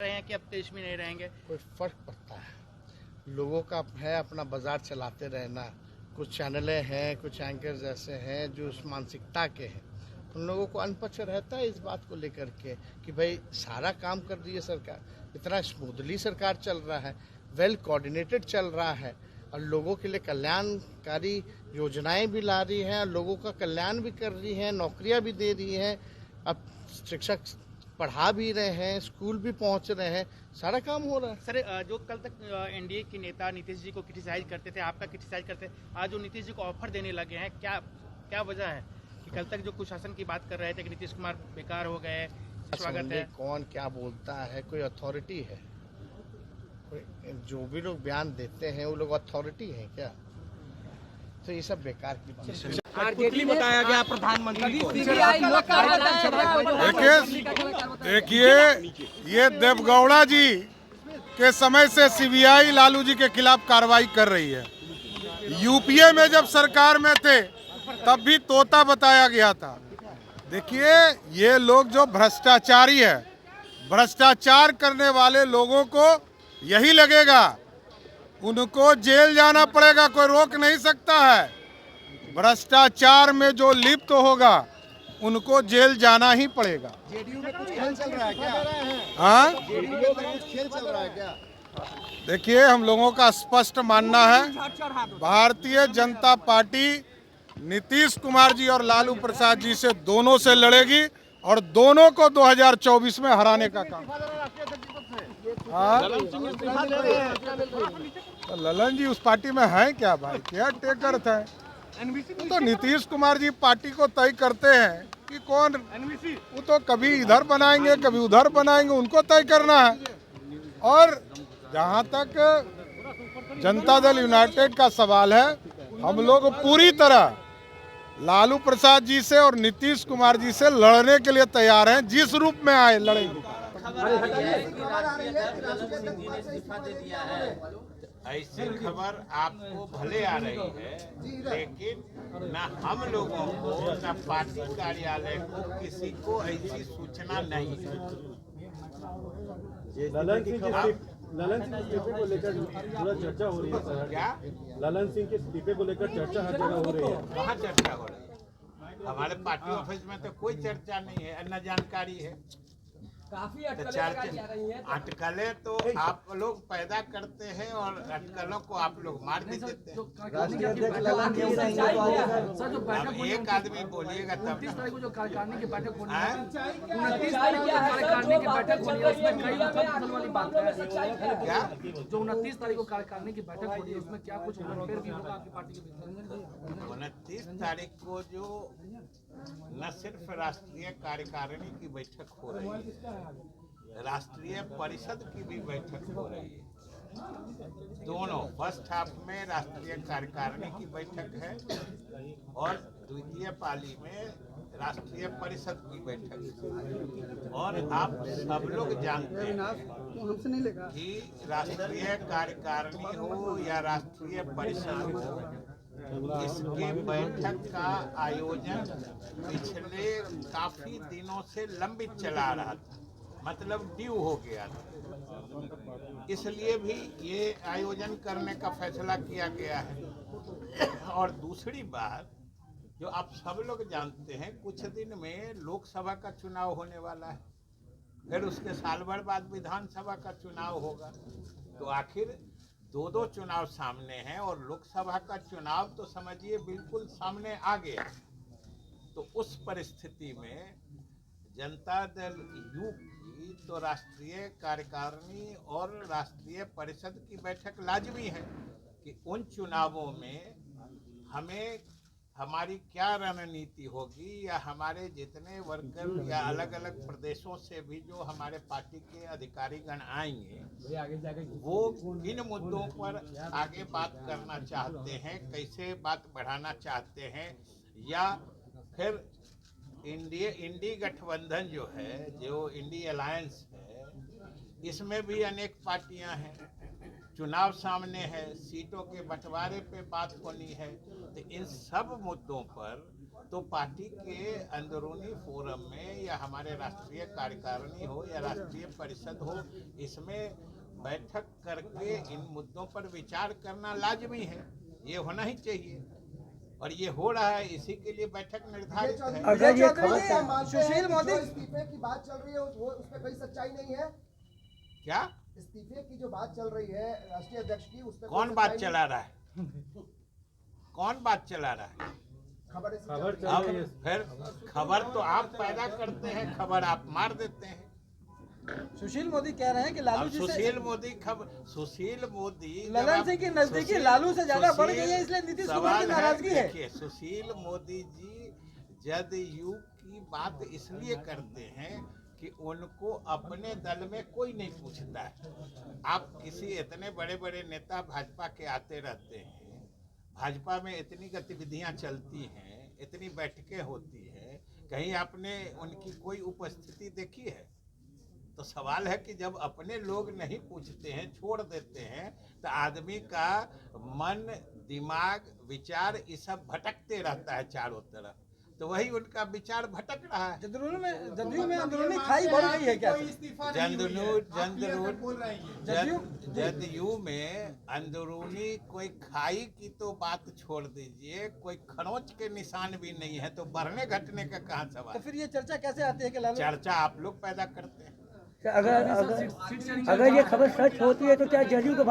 रहे हैं कि अब देश में नहीं रहेंगे? कोई फर्क पड़ता है? लोगों का है अपना बाजार चलाते रहना। कुछ चैनलें हैं, कुछ एंकर्स ऐसे हैं जो उस मानसिकता के हैं। उन लोगों को अनपक्ष रहता है इस बात को लेकर के कि भाई सारा काम कर रही है सरकार, इतना स्मूथली सरकार चल रहा है, वेल कोऑर्डिनेटेड चल रहा है और लोगों के लिए कल्याणकारी योजनाएं भी ला रही हैं, लोगों का कल्याण भी कर रही हैं, नौकरियां भी दे रही हैं, अब शिक्षक पढ़ा भी रहे हैं, स्कूल भी पहुंच रहे हैं, सारा काम हो रहा है। सर, जो कल तक एनडीए के नेता नीतीश जी को क्रिटिसाइज करते थे, आपका क्रिटिसाइज करते थे, आज जो नीतीश जी को ऑफर देने लगे हैं, क्या वजह है कि कल तक जो कुशासन की बात कर रहे थे कि नीतीश कुमार बेकार हो गए, स्वागत है? कौन क्या बोलता है? कोई अथॉरिटी है? कोई जो भी लोग बयान देते हैं वो लोग अथॉरिटी है क्या? तो ये सब बेकार की बात है। आरजेडी बताया गया प्रधानमंत्री को। देखिए ये देवगौड़ा जी के समय से सीबीआई लालू जी के खिलाफ कार्रवाई कर रही है। यूपीए में जब सरकार में थे तब भी तोता बताया गया था। देखिए ये लोग जो भ्रष्टाचारी है, भ्रष्टाचार करने वाले लोगों को यही लगेगा, उनको जेल जाना पड़ेगा, कोई रोक नहीं सकता है। भ्रष्टाचार में जो लिप्त होगा उनको जेल जाना ही पड़ेगा। जेडीयू में कुछ खेल चल रहा है क्या? हाँ, जेडीयू में कुछ खेल चल रहा है क्या? देखिए हम लोगों का स्पष्ट मानना है, भारतीय जनता पार्टी नीतीश कुमार जी और लालू प्रसाद जी से दोनों से लड़ेगी और दोनों को 2024 में हराने का काम। हाँ, तो ललन जी उस पार्टी में है क्या भाई? क्या टेकर था? तो नीतीश कुमार जी पार्टी को तय करते हैं कि कौन, वो तो कभी इधर बनाएंगे कभी उधर बनाएंगे, उनको तय करना है। और जहां तक जनता दल यूनाइटेड का सवाल है, हम लोग पूरी तरह लालू प्रसाद जी से और नीतीश कुमार जी से लड़ने के लिए तैयार हैं, जिस रूप में आए लड़ेंगे। ऐसी खबर आपको भले आ रही है, लेकिन न हम लोगों को न पार्टी कार्यालय को किसी को ऐसी सूचना नहीं है। ललन सिंह के इस्तीफे को लेकर पूरा चर्चा हो रही है सर। क्या? ललन सिंह के इस्तीफे को लेकर चर्चा हर जगह हो रही है। कहाँ चर्चा हो रही है? हमारे पार्टी ऑफिस में तो कोई चर्चा नहीं है, न जानकारी है। काफी अटकलें तो आप लोग पैदा करते हैं और अटकलों को आप लोग मार भी देते हैं। अब एक आदमी बोलिएगा तब 29 तारीख को जो कार्यकारिणी की बैठक होनी है, 29 तारीख को कार्यकारिणी की बैठक होनी है, उसमें कई उथल वाली बात है। क्या? जो 29 तारीख को कार्यकारिणी की बैठक होनी है, उसमें क्या कुछ उलटफेर भी होगा आपकी पार्टी के भीतर? 29 तारीख को जो न सिर्फ राष्ट्रीय कार्यकारिणी की बैठक हो रही है, राष्ट्रीय परिषद की भी बैठक हो रही है। दोनों फर्स्ट हाफ में राष्ट्रीय कार्यकारिणी की बैठक है और द्वितीय पाली में राष्ट्रीय परिषद की बैठक है। और आप सब लोग जानते हैं कि राष्ट्रीय कार्यकारिणी हो या राष्ट्रीय परिषद हो, इसके बैठक का आयोजन पिछले काफी दिनों से लंबित चला रहा था, मतलब ड्यू हो गया था। इसलिए भी ये आयोजन करने का फैसला किया गया है। और दूसरी बात जो आप सब लोग जानते हैं, कुछ दिन में लोकसभा का चुनाव होने वाला है, फिर उसके साल भर बाद विधानसभा का चुनाव होगा। तो आखिर दो चुनाव सामने हैं और लोकसभा का चुनाव तो समझिए बिल्कुल सामने आ गया। तो उस परिस्थिति में जनता दल यू की तो राष्ट्रीय कार्यकारिणी और राष्ट्रीय परिषद की बैठक लाजमी है कि उन चुनावों में हमें हमारी क्या रणनीति होगी, या हमारे जितने वर्कर या अलग अलग प्रदेशों से भी जो हमारे पार्टी के अधिकारीगण आएंगे, वो इन मुद्दों पर आगे बात करना चाहते हैं, कैसे बात बढ़ाना चाहते हैं, या फिर इंडी गठबंधन जो है, जो इंडी अलायंस है, इसमें भी अनेक पार्टियां हैं, चुनाव सामने है, सीटों के बंटवारे पे बात होनी है। तो इन सब मुद्दों पर तो पार्टी के अंदरूनी फोरम में या हमारे राष्ट्रीय कार्यकारिणी हो या राष्ट्रीय परिषद हो, इसमें बैठक करके इन मुद्दों पर विचार करना लाजमी है, ये होना ही चाहिए और ये हो रहा है। इसी के लिए बैठक निर्धारित है। अगर ये खबर सुशील मोदी इस्तीफे की बात चल रही है वो उसमें कोई सच्चाई नहीं है क्या? इस्तीफे की जो बात चल रही है राष्ट्रीय अध्यक्ष की, उसमें कौन बात चला रहा है? कौन बात चला रहा है? खबर अब फिर खबर तो आप पैदा करते हैं, खबर आप मार देते हैं। सुशील मोदी कह रहे हैं कि लालू जी से सुशील मोदी ललन सिंह की नजदीकी लालू से ज्यादा बढ़ गई है, इसलिए नीतीश कुमार की नाराजगी है। देखिए, सुशील मोदी जी जदयू की बात इसलिए करते हैं कि उनको अपने दल में कोई नहीं पूछता है। आप किसी इतने बड़े बड़े नेता भाजपा के आते रहते हैं, भाजपा में इतनी गतिविधियां चलती हैं, इतनी बैठकें होती हैं, कहीं आपने उनकी कोई उपस्थिति देखी है? तो सवाल है कि जब अपने लोग नहीं पूछते हैं, छोड़ देते हैं, तो आदमी का मन, दिमाग, विचार ये सब भटकते रहता है चारों तरफ। तो वही उनका विचार भटक रहा है। जदयू में अंदरूनी खाई बढ़ गई है क्या? जदयू में अंदरूनी कोई खाई की तो बात छोड़ दीजिए, कोई खरोंच के निशान भी नहीं है, तो बढ़ने घटने का कहाँ सवाल? तो फिर ये चर्चा कैसे आती है कि लालू? चर्चा आप लोग पैदा करते हैं। अगर ये खबर सच होती है तो क्या जदयू को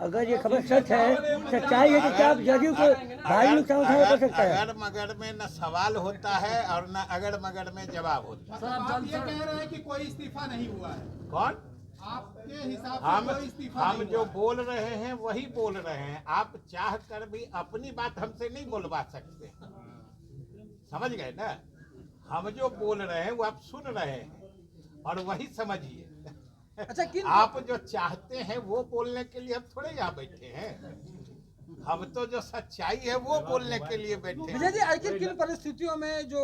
अगर ये खबर सच है, सच्चाई है, तो क्या जदयू को भारी नुकसान उठाना पड़ सकता है? अगर मगर में न सवाल होता है और न अगर मगर में जवाब होता है। आप ये कह रहे हैं कि कोई इस्तीफा नहीं हुआ है? कौन? आपके हिसाब से कोई इस्तीफा हम जो बोल रहे हैं वही बोल रहे हैं। आप चाह कर भी अपनी बात हमसे नहीं बोलवा सकते, समझ गए ना? हम जो बोल रहे हैं वो आप सुन रहे हैं और वही समझिए। अच्छा, आप जो चाहते हैं वो बोलने के लिए हम थोड़े यहाँ बैठे हैं, हम तो जो सच्चाई है वो बोलने के लिए बैठे हैं। विजय जी, आखिर किन परिस्थितियों में जो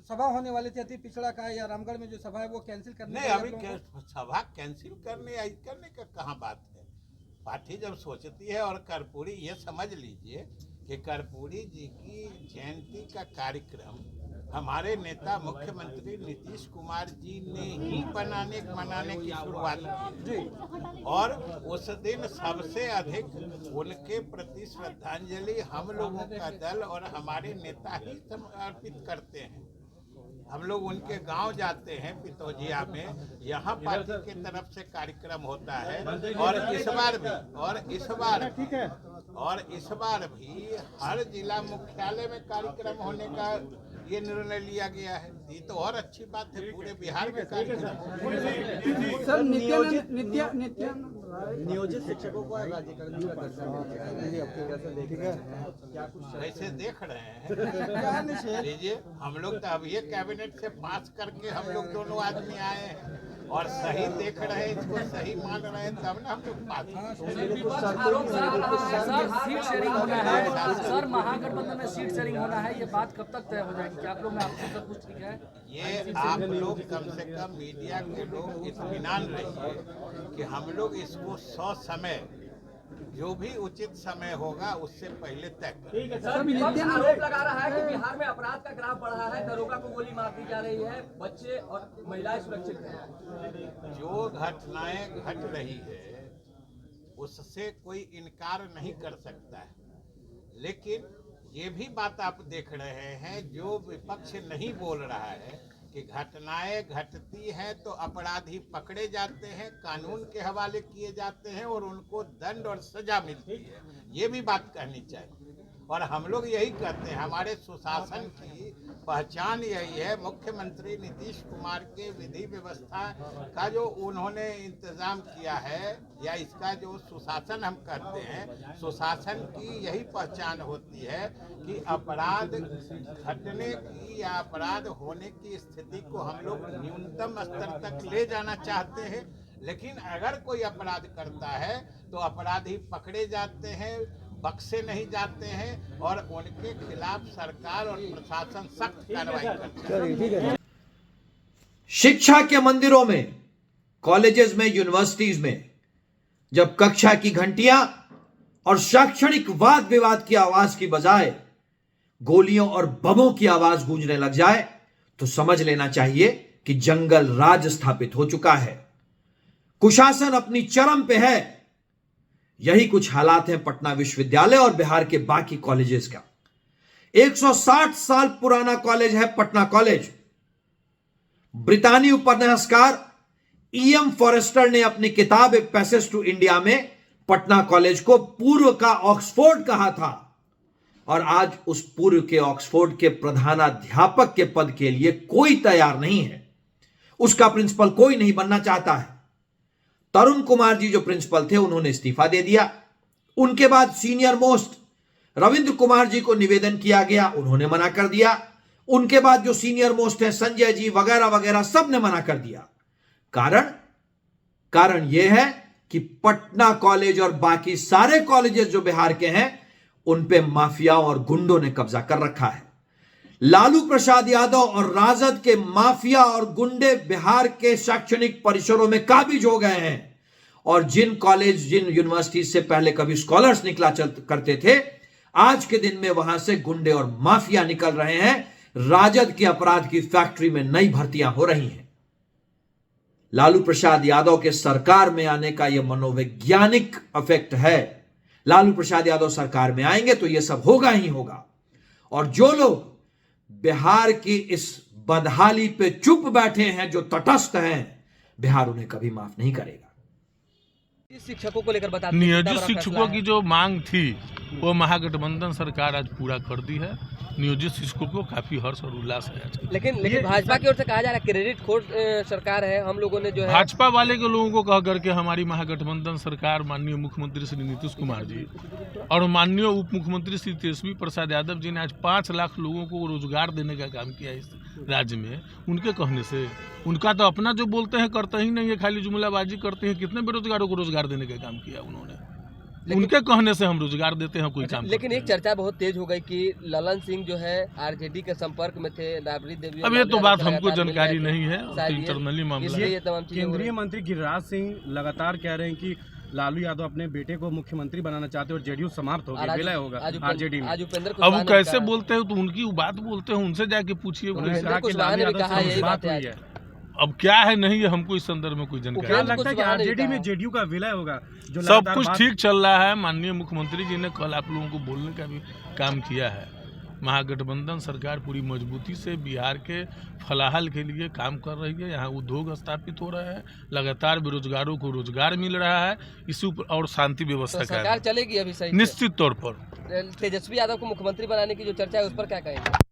सभा होने वाली थी अति पिछड़ा का या रामगढ़ में जो सभा है वो कैंसिल करने? नहीं, अभी सभा कैंसिल करने का कहाँ बात है। पार्टी जब सोचती है, और कर्पूरी ये समझ लीजिए कि कर्पूरी जी की जयंती का कार्यक्रम हमारे नेता मुख्यमंत्री नीतीश कुमार जी ने ही मनाने की शुरुआत की, और उस दिन सबसे अधिक उनके प्रति श्रद्धांजलि हम लोगों का दल और हमारे नेता ही समर्पित करते हैं। हम लोग उनके गांव जाते हैं पितौजिया में, यहाँ पार्टी की तरफ से कार्यक्रम होता है, और इस बार भी हर जिला मुख्यालय में कार्यक्रम होने का ये निर्णय लिया गया है। ये तो और अच्छी बात है, पूरे बिहार में कार्यक्रम। सर, नियोजित शिक्षकों को राज्यकर्मी का कैसे देख रहे हैं? लीजिए, हम लोग तो अब ये कैबिनेट से पास करके हम लोग दोनों आदमी आए हैं और सही देख रहे हैं, इसको सही मान रहे हैं, तब ना हम लोग पास। सीट शेयरिंग होना है सर, महागठबंधन में सीट शेयरिंग होना है, ये बात कब तक तय हो जाएगी? क्या आप लोग में आपसे सब कुछ ठीक है? ये आप लोग कम से कम मीडिया के लोग इत्मीनान रहिए कि हम लोग इसको समय जो भी उचित समय होगा उससे पहले तय करें। सर, विपक्ष आरोप लगा रहा है कि बिहार में अपराध का ग्राफ बढ़ा है, दरोगा को गोली मार दी जा रही है, बच्चे और महिलाएं सुरक्षित हैं। जो घटनाएं घट रही है उससे कोई इनकार नहीं कर सकता है, लेकिन ये भी बात आप देख रहे हैं जो विपक्ष नहीं बोल रहा है कि घटनाएं घटती हैं तो अपराधी पकड़े जाते हैं, कानून के हवाले किए जाते हैं और उनको दंड और सजा मिलती है। ये भी बात कहनी चाहिए, और हम लोग यही कहते हैं, हमारे सुशासन की पहचान यही है। मुख्यमंत्री नीतीश कुमार के विधि व्यवस्था का जो उन्होंने इंतजाम किया है, या इसका जो सुशासन हम करते हैं, सुशासन की यही पहचान होती है कि अपराध घटने की या अपराध होने की स्थिति को हम लोग न्यूनतम स्तर तक ले जाना चाहते हैं। लेकिन अगर कोई अपराध करता है तो अपराधी पकड़े जाते हैं, बख्शे नहीं जाते हैं, और उनके खिलाफ सरकार और प्रशासन सख्त कार्रवाई करता है। शिक्षा के मंदिरों में, कॉलेजेस में, यूनिवर्सिटीज में जब कक्षा की घंटियां और शैक्षणिक वाद विवाद की आवाज की बजाय गोलियों और बमों की आवाज गूंजने लग जाए तो समझ लेना चाहिए कि जंगल राज स्थापित हो चुका है, कुशासन अपनी चरम पे है। यही कुछ हालात हैं पटना विश्वविद्यालय और बिहार के बाकी कॉलेजेस का। 160 साल पुराना कॉलेज है पटना कॉलेज। ब्रितानी उपन्यासकार E.M. फॉरेस्टर ने अपनी किताब ए पैसेज टू इंडिया में पटना कॉलेज को पूर्व का ऑक्सफोर्ड कहा था, और आज उस पूर्व के ऑक्सफोर्ड के प्रधानाध्यापक के पद के लिए कोई तैयार नहीं है। उसका प्रिंसिपल कोई नहीं बनना चाहता है। तरुण कुमार जी जो प्रिंसिपल थे उन्होंने इस्तीफा दे दिया। उनके बाद सीनियर मोस्ट रविंद्र कुमार जी को निवेदन किया गया, उन्होंने मना कर दिया। उनके बाद जो सीनियर मोस्ट है संजय जी वगैरह वगैरह सब ने मना कर दिया। कारण यह है कि पटना कॉलेज और बाकी सारे कॉलेजेस जो बिहार के हैं उन पे माफियाओं और गुंडों ने कब्जा कर रखा है। लालू प्रसाद यादव और राजद के माफिया और गुंडे बिहार के शैक्षणिक परिसरों में काबिज हो गए हैं, और जिन कॉलेज जिन यूनिवर्सिटी से पहले कभी स्कॉलर्स निकला करते थे, आज के दिन में वहां से गुंडे और माफिया निकल रहे हैं। राजद के अपराध की फैक्ट्री में नई भर्तियां हो रही हैं। लालू प्रसाद यादव के सरकार में आने का यह मनोवैज्ञानिक इफेक्ट है। लालू प्रसाद यादव सरकार में आएंगे तो यह सब होगा ही होगा, और जो लोग बिहार की इस बदहाली पे चुप बैठे हैं, जो तटस्थ हैं, बिहार उन्हें कभी माफ नहीं करेगा। शिक्षकों को लेकर बता नियोजित शिक्षकों की जो मांग थी वो महागठबंधन सरकार आज पूरा कर दी है। नियोजित शिक्षकों को काफी हर्ष और उल्लास है आज। लेकिन भाजपा की ओर से कहा जा रहा है क्रेडिट खोर सरकार है, हम लोगों ने जो है भाजपा वाले के लोगों को कह करके हमारी महागठबंधन सरकार माननीय मुख्यमंत्री श्री नीतीश कुमार जी और माननीय उप मुख्यमंत्री श्री तेजस्वी प्रसाद यादव जी ने आज 5 लाख लोगों को रोजगार देने का काम किया इस राज्य में। उनके कहने से, उनका तो अपना जो बोलते हैं करते ही नहीं है, खाली जुमलाबाजी करते हैं। कितने बेरोजगारों को रोजगार देने का काम किया उन्होंने, उनके कहने से हम रोजगार देते हैं कोई काम। लेकिन एक चर्चा बहुत तेज हो गई कि ललन सिंह जो है आरजेडी के संपर्क में थे, राबड़ी देवी। अब ये तो बात हमको जानकारी नहीं है, इंटरनली मामला है। केंद्रीय मंत्री गिरिराज सिंह लगातार कह रहे हैं कि लालू यादव अपने बेटे को मुख्यमंत्री बनाना चाहते हैं और जेडीयू समाप्त हो गया, विलय होगा आरजेडी में। अब वो कैसे बोलते हैं तो उनकी बात बोलते हैं, उनसे जाके पूछिए। अब क्या है नहीं है, हमको इस संदर्भ में कोई जानकारी लगता है कि आरजेडी में जेडीयू का विलय होगा। जो सब कुछ ठीक चल रहा है। माननीय मुख्यमंत्री जी ने कल आप लोगों को बोलने का भी काम किया है। महागठबंधन सरकार पूरी मजबूती से बिहार के फलाहल के लिए काम कर रही है। यहाँ उद्योग स्थापित हो रहा है, लगातार बेरोजगारों को रोजगार मिल रहा है, इसी ऊपर और शांति व्यवस्था तो सरकार चलेगी अभी सही निश्चित तौर पर। तेजस्वी यादव को मुख्यमंत्री बनाने की जो चर्चा है उस पर क्या कहेंगे?